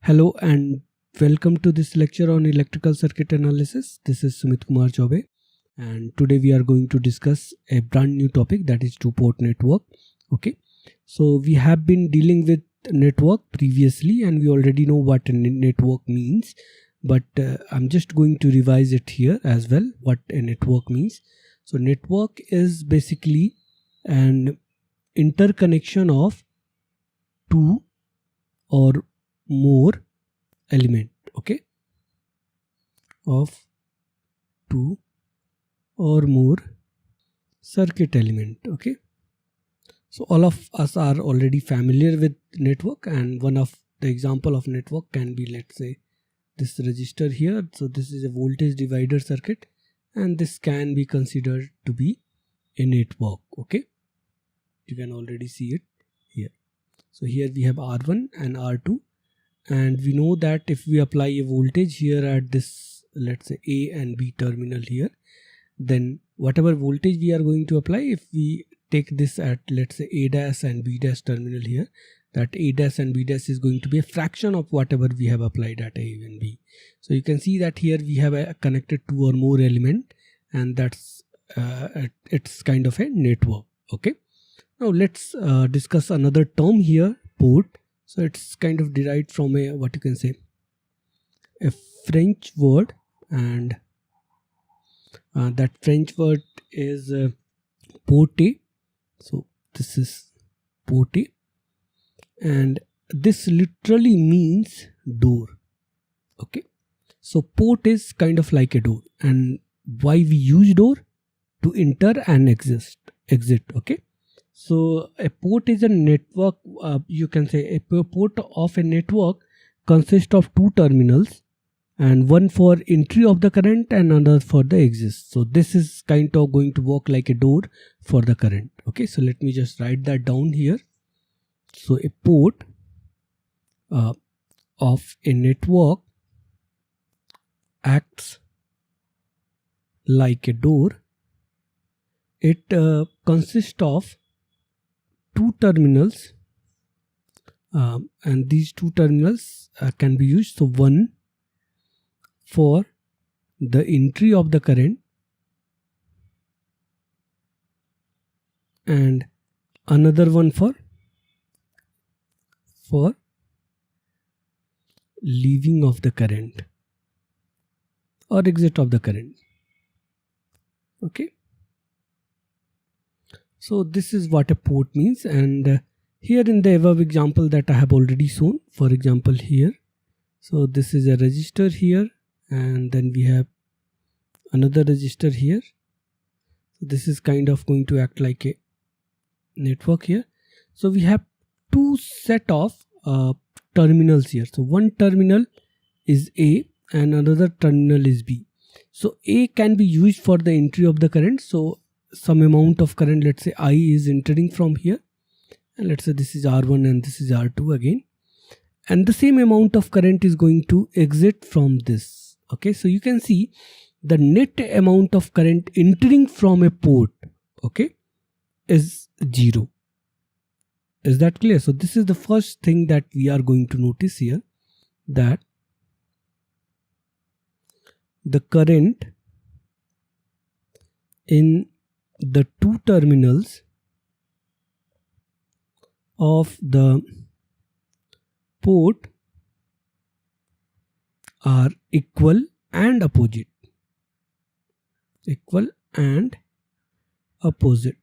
Hello and welcome to this lecture on electrical circuit analysis. This is Sumit Kumar Chaube, and today we are going to discuss a brand new topic, that is two-port network. Okay, so we have been dealing with network previously and we already know what a network means, but I'm just going to revise it here as well, what a network means. So network is basically an interconnection of two or more element, okay, of two or more circuit element. Okay, so all of us are already familiar with network, and one of the example of network can be, let's say, this resistor here. So this is a voltage divider circuit and this can be considered to be a network. Okay, you can already see it here. So here we have R1 and R2, and we know that if we apply a voltage here at this, let's say, A and B terminal here, then whatever voltage we are going to apply, if we take this at, let's say, A dash and B dash terminal here, that A dash and B dash is going to be a fraction of whatever we have applied at A and B. So you can see that here we have connected two or more element, and that's it's kind of a network. Okay, now let's discuss another term here, port. So it's kind of derived from a, what you can say, a French word, and that French word is porte. So this is porte, and this literally means door. Okay, so port is kind of like a door, and why we use door? To enter and exit. Okay, so a port is a network, you can say a port of a network consists of two terminals, and one for entry of the current and another for the exit. So this is kind of going to work like a door for the current. Okay, so let me just write that down here. So a port of a network acts like a door. It consists of two terminals, and these two terminals can be used. So one for the entry of the current and another one for leaving of the current or exit of the current. Okay, so this is what a port means, and here in the above example that I have already shown, for example here, so this is a resistor here, and then we have another resistor here. So this is kind of going to act like a network here. So we have two set of terminals here. So one terminal is A and another terminal is B. So A can be used for the entry of the current. So some amount of current, let's say I, is entering from here, and let's say this is R1 and this is R2 again, and the same amount of current is going to exit from this. Okay, so you can see the net amount of current entering from a port, okay, is 0. Is that clear? So this is the first thing that we are going to notice here, that the current in the two terminals of the port are equal and opposite. Equal and opposite.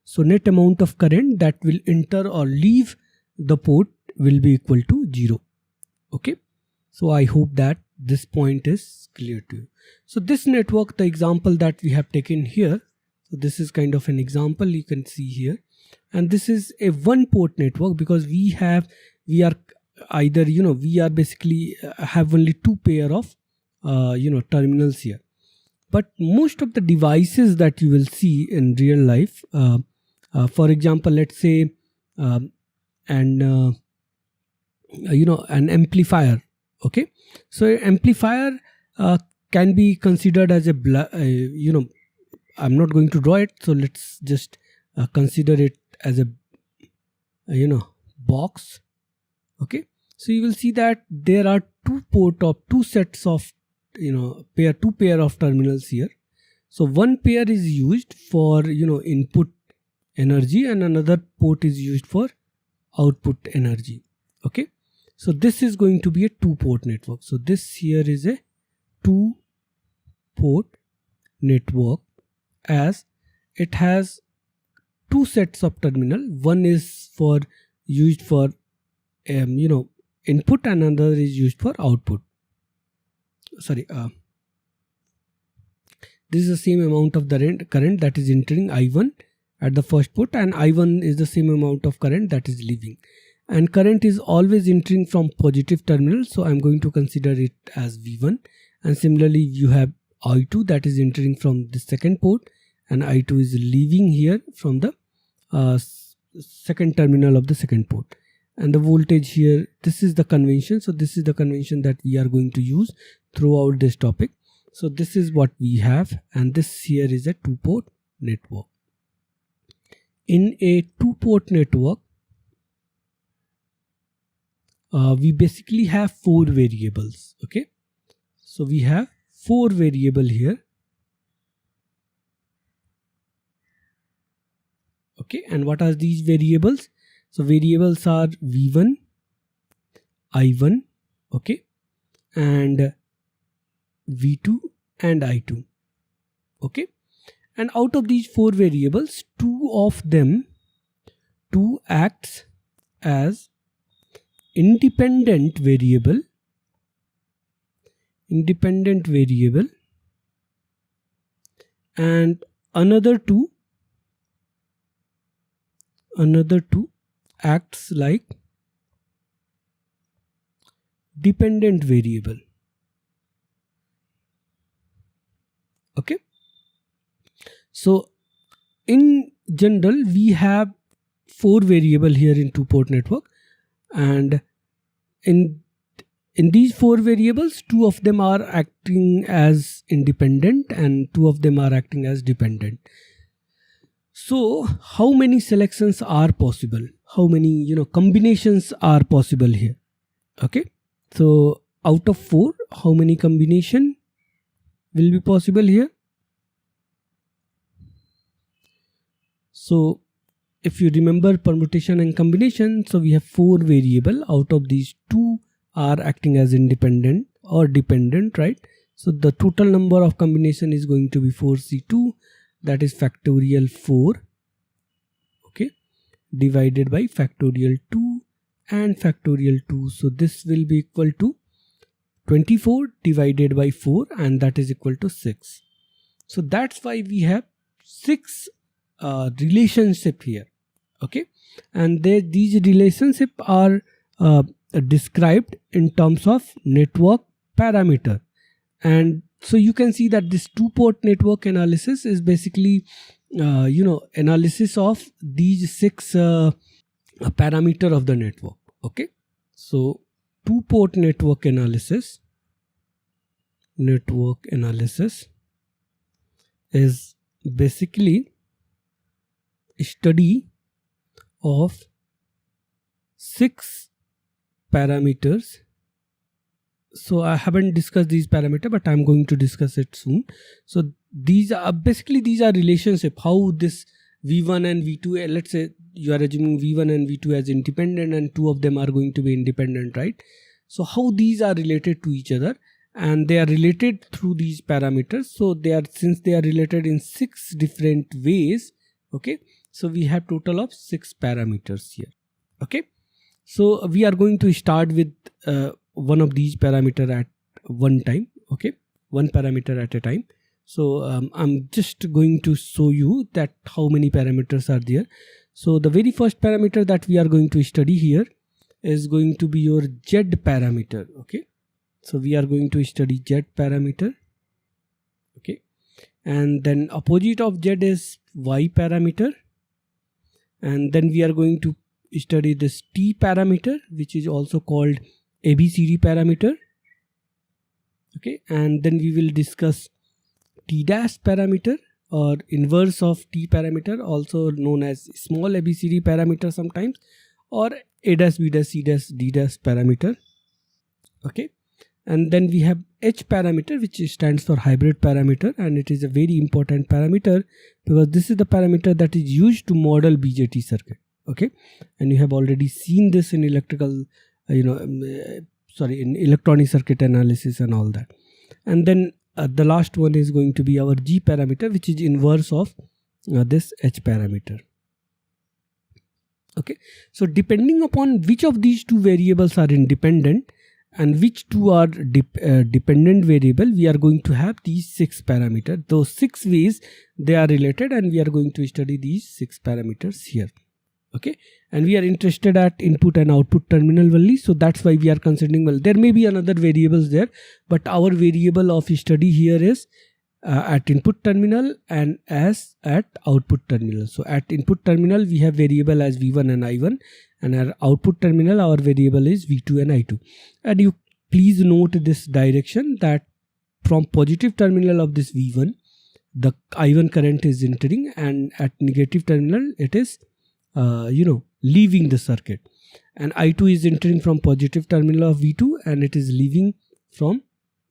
So net amount of current that will enter or leave the port will be equal to 0. Okay, so I hope that this point is clear to you. So this network, the example that we have taken here, so this is kind of an example you can see here, and this is a one port network because we are either, we are basically have only two pair of terminals here. But most of the devices that you will see in real life, for example, let's say an amplifier. Okay, so amplifier can be considered as a I'm not going to draw it, so let's just consider it as a box. Okay, So you will see that there are two sets of two pair of terminals here. So one pair is used for input energy and another port is used for output energy. Okay, so this is going to be a 2-port network. So this here is a 2-port network, as it has two sets of terminal. One is used for input and another is used for output. Sorry, this is the same amount of the current that is entering I1 at the first port, and I1 is the same amount of current that is leaving, and current is always entering from positive terminal, so I'm going to consider it as V1. And similarly you have I2 that is entering from the second port, and I2 is leaving here from the second terminal of the second port. And the voltage here, this is the convention. So this is the convention that we are going to use throughout this topic. So this is what we have, and this here is a 2-port network. In a 2-port network, we basically have 4 variables. Okay, so we have 4 variables here. Okay, and what are these variables? So variables are V1, I1, okay, and V2 and I2. Okay, and out of these 4 variables, 2 acts as independent variable, and another two acts like dependent variable. Okay, so in general we have 4 variable here in 2-port network, and in these 4 variables, 2 of them are acting as independent and 2 of them are acting as dependent. So how many selections are possible? How many combinations are possible here? Okay, so out of 4, how many combination will be possible here? So if you remember permutation and combination, so we have 4 variable. Out of these, 2 are acting as independent or dependent, right? So the total number of combination is going to be 4C2, that is factorial 4, okay, divided by factorial 2 and factorial 2. So this will be equal to 24 divided by 4, and that is equal to 6. So that's why we have 6 relationship here. Okay, and these relationships are described in terms of network parameter. And so you can see that this 2-port network analysis is basically analysis of these 6 parameter of the network. Okay, so 2-port network analysis is basically a study of 6 parameters. So I haven't discussed these parameters, but I'm going to discuss it soon. So these are relationship, how this V1 and V2, let's say you are assuming V1 and V2 as independent and 2 of them are going to be independent, right? So how these are related to each other, and they are related through these parameters. So since they are related in 6 different ways, okay, so we have total of 6 parameters here. Okay, so we are going to start with one of these parameter at one time. Okay, one parameter at a time. So I'm just going to show you that how many parameters are there. So the very first parameter that we are going to study here is going to be your Z parameter. Okay, so we are going to study Z parameter. Okay, and then opposite of Z is Y parameter, and then we are going to study this T parameter, which is also called ABCD parameter. Okay, and then we will discuss T dash parameter, or inverse of T parameter, also known as small ABCD parameter sometimes, or A dash, B dash, C dash, D dash parameter. Okay, and then we have H parameter, which stands for hybrid parameter, and it is a very important parameter because this is the parameter that is used to model BJT circuit. Okay, and you have already seen this in electrical, in electronic circuit analysis and all that. And then the last one is going to be our G parameter, which is inverse of this H parameter. Okay, so depending upon which of these two variables are independent and which two are dependent variable, we are going to have these 6 parameters. Those 6 ways they are related, and we are going to study these 6 parameters here. Okay, and we are interested at input and output terminal only, so that's why we are considering, well, there may be another variables there, but our variable of study here is at input terminal and as at output terminal. So at input terminal we have variable as V1 and I1, and at output terminal our variable is V2 and I2. And you please note this direction, that from positive terminal of this V1 the I1 current is entering, and at negative terminal it is leaving the circuit, and I2 is entering from positive terminal of V2 and it is leaving from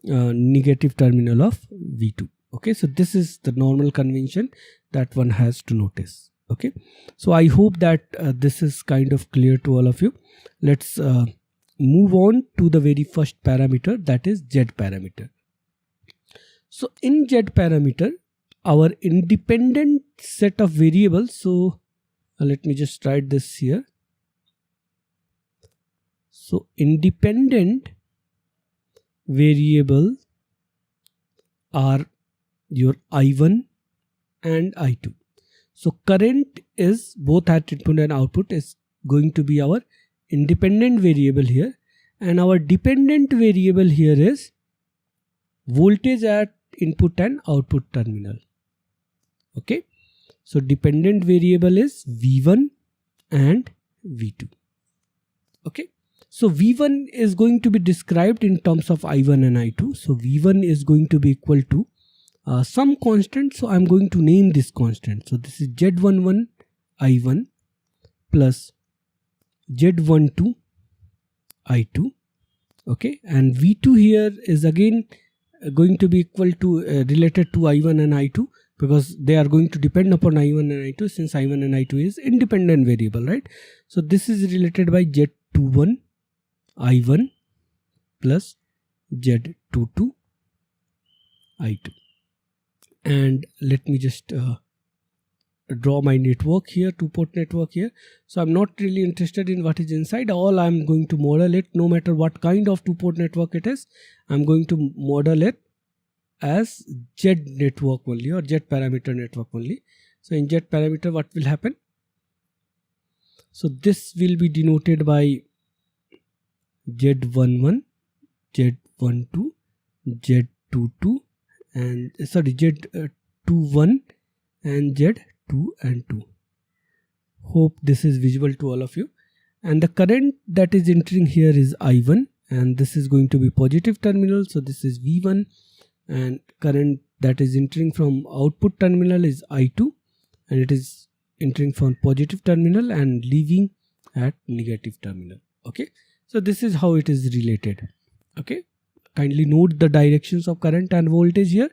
negative terminal of V2. Okay, so this is the normal convention that one has to notice. Okay, so I hope that this is kind of clear to all of you. Let's move on to the very first parameter, that is Z parameter. So in Z parameter, our independent set of variables, so let me just write this here. So independent variable are your I1 and I2. So current is both at input and output is going to be our independent variable here, and our dependent variable here is voltage at input and output terminal. Okay, so dependent variable is V1 and V2. Okay, so V1 is going to be described in terms of I1 and I2. So V1 is going to be equal to some constant, so I'm going to name this constant. So this is Z11 I1 plus Z12 I2. Okay, and V2 here is again going to be equal to related to I1 and I2, because they are going to depend upon I1 and I2, since I1 and I2 is independent variable, right? So this is related by Z21 I1 plus Z22 I2. And let me just draw my network here, 2-port network here. So I'm not really interested in what is inside. All I'm going to model it, no matter what kind of 2-port network it is, I'm going to model it as Z network only, or Z parameter network only. So in Z parameter, what will happen? So this will be denoted by Z11, Z12, Z22, and Z21 and Z2 and 2. Hope this is visible to all of you. And the current that is entering here is I1, and this is going to be positive terminal, so this is V1, and current that is entering from output terminal is I2, and it is entering from positive terminal and leaving at negative terminal. Okay, so this is how it is related. Okay, kindly note the directions of current and voltage here,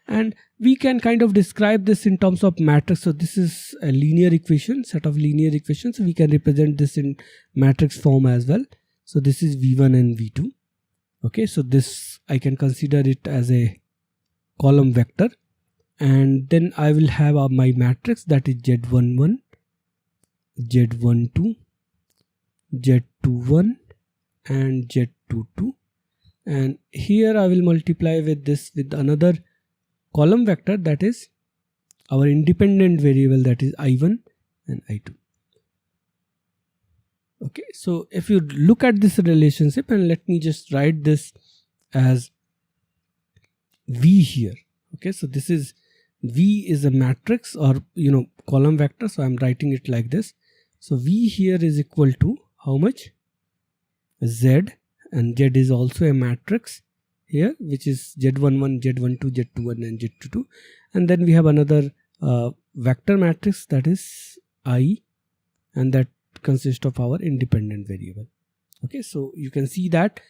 and we can kind of describe this in terms of matrix. So this is a linear equation, set of linear equations, so we can represent this in matrix form as well. So this is V1 and V2. Okay, so this I can consider it as a column vector, and then I will have my matrix, that is Z11, Z12, Z21 and Z22, and here I will multiply with this with another column vector, that is our independent variable, that is I1 and I2. Okay, so if you look at this relationship, and let me just write this as V here. Okay, so this is V is a matrix, or column vector, so I'm writing it like this. So V here is equal to how much? Z, and Z is also a matrix here, which is Z11, Z12, Z21 and Z22, and then we have another vector matrix, that is I, and that consist of our independent variable. Okay, so you can see that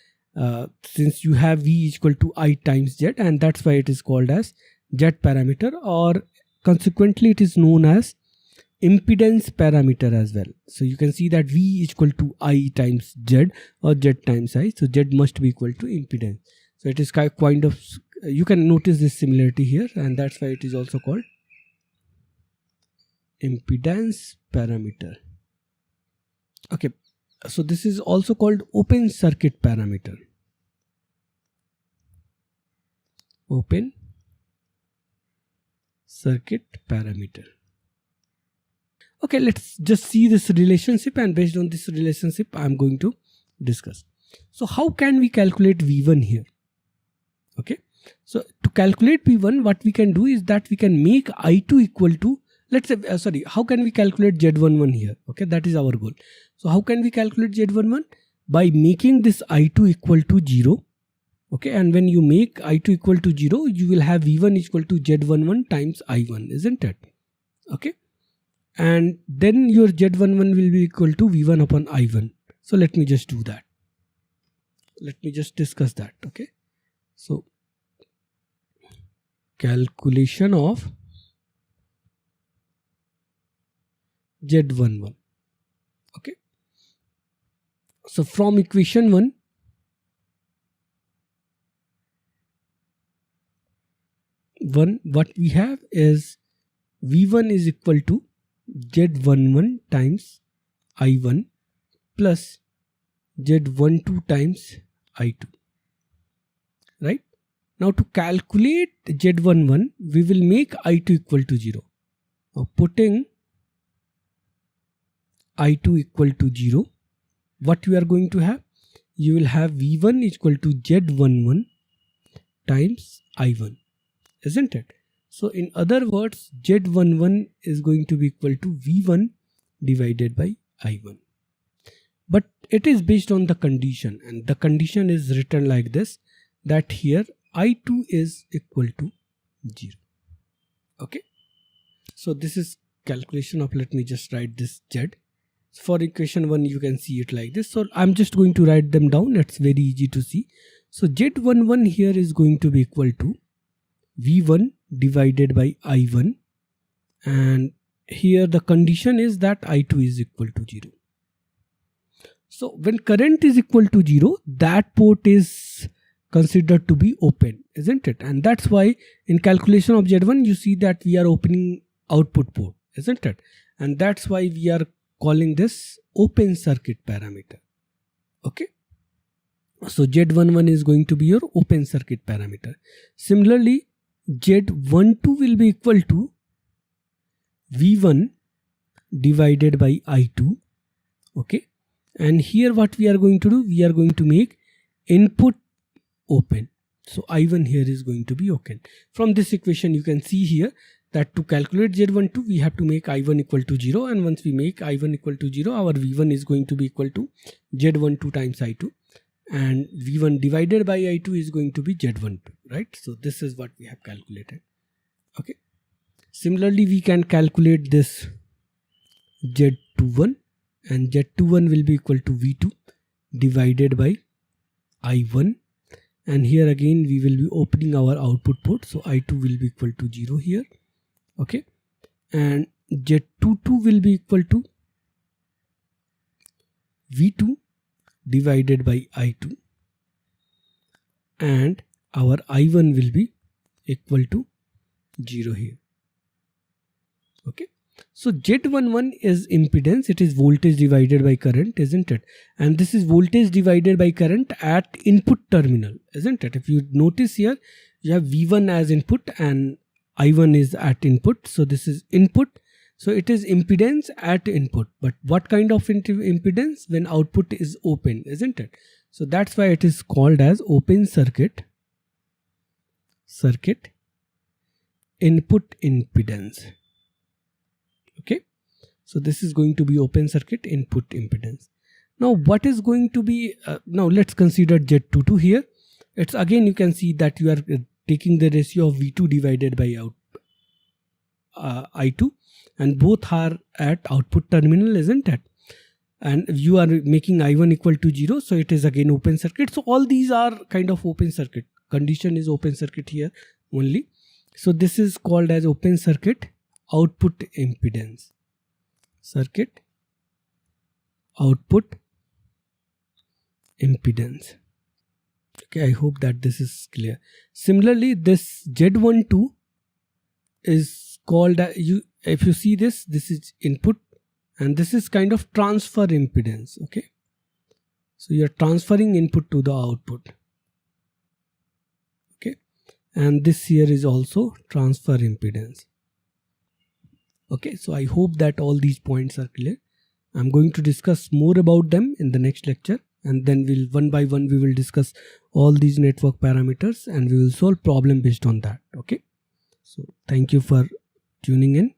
since you have v equal to I times z, and that's why it is called as z parameter, or consequently it is known as impedance parameter as well. So you can see that v is equal to I times z or z times I, so z must be equal to impedance. So it is kind of, you can notice this similarity here, and that's why it is also called impedance parameter. Okay, so this is also called open circuit parameter. Open circuit parameter. Okay, let's just see this relationship, and based on this relationship I'm going to discuss. So how can we calculate V1 here? Okay, so to calculate V1, what we can do is that we can make I2 equal to, let's say, how can we calculate Z11 here? Okay, that is our goal. So how can we calculate Z11? By making this I2 equal to 0. Okay, and when you make I2 equal to 0, you will have V1 equal to Z11 times I1, isn't it? Okay, and then your Z11 will be equal to V1 upon I1. So let me just do that. Let me just discuss that. Okay, so calculation of Z11. Okay, so from equation 1, what we have is V1 is equal to Z11 times I1 plus Z12 times I2. Right? Now to calculate Z11, we will make I2 equal to 0. Now putting I2 equal to 0, what you are going to have? You will have V1 equal to Z11 times I1, isn't it? So in other words, Z11 is going to be equal to V1 divided by I1. But it is based on the condition, and the condition is written like this, that here I2 is equal to 0. Okay, so this is calculation of, let me just write this Z. For equation 1 you can see it like this, so I'm just going to write them down. It's very easy to see. So Z11 here is going to be equal to V1 divided by I1, and here the condition is that I2 is equal to 0. So when current is equal to 0, that port is considered to be open, isn't it? And that's why in calculation of Z1 you see that we are opening output port, isn't it? And that's why we are calling this open circuit parameter. Okay, so Z11 is going to be your open circuit parameter. Similarly, Z12 will be equal to V1 divided by I2. Okay, and here what we are going to do, we are going to make input open. So I1 here is going to be open. From this equation you can see here that to calculate Z12 we have to make I1 equal to 0, and once we make I1 equal to 0, our V1 is going to be equal to Z12 times I2, and V1 divided by I2 is going to be Z12, right? So this is what we have calculated. Okay, similarly we can calculate this Z21, and Z21 will be equal to V2 divided by I1, and here again we will be opening our output port, so I2 will be equal to 0 here. Okay, and Z22 will be equal to V2 divided by I2, and our I1 will be equal to 0 here. Okay, so Z11 is impedance, it is voltage divided by current, isn't it? And this is voltage divided by current at input terminal, isn't it? If you notice here, you have V1 as input and I1 is at input, so this is input, so it is impedance at input. But what kind of impedance? When output is open, isn't it? So that's why it is called as open circuit input impedance. Okay, so this is going to be open circuit input impedance. Now what is going to be, now let's consider Z22 here. It's again, you can see that you are taking the ratio of V2 divided by I2, and both are at output terminal, isn't it? and you are making I1 equal to 0, so it is again open circuit. So all these are kind of open circuit. Condition is open circuit here only. So this is called as open circuit output impedance. Circuit output impedance. Okay, I hope that this is clear. Similarly, this Z12 is called, if you see this is input and this is kind of transfer impedance. Okay, so you are transferring input to the output. Okay, and this here is also transfer impedance. Okay, so I hope that all these points are clear. I'm going to discuss more about them in the next lecture, and then we'll one by one we will discuss all these network parameters and we will solve problem based on that. Okay, so thank you for tuning in.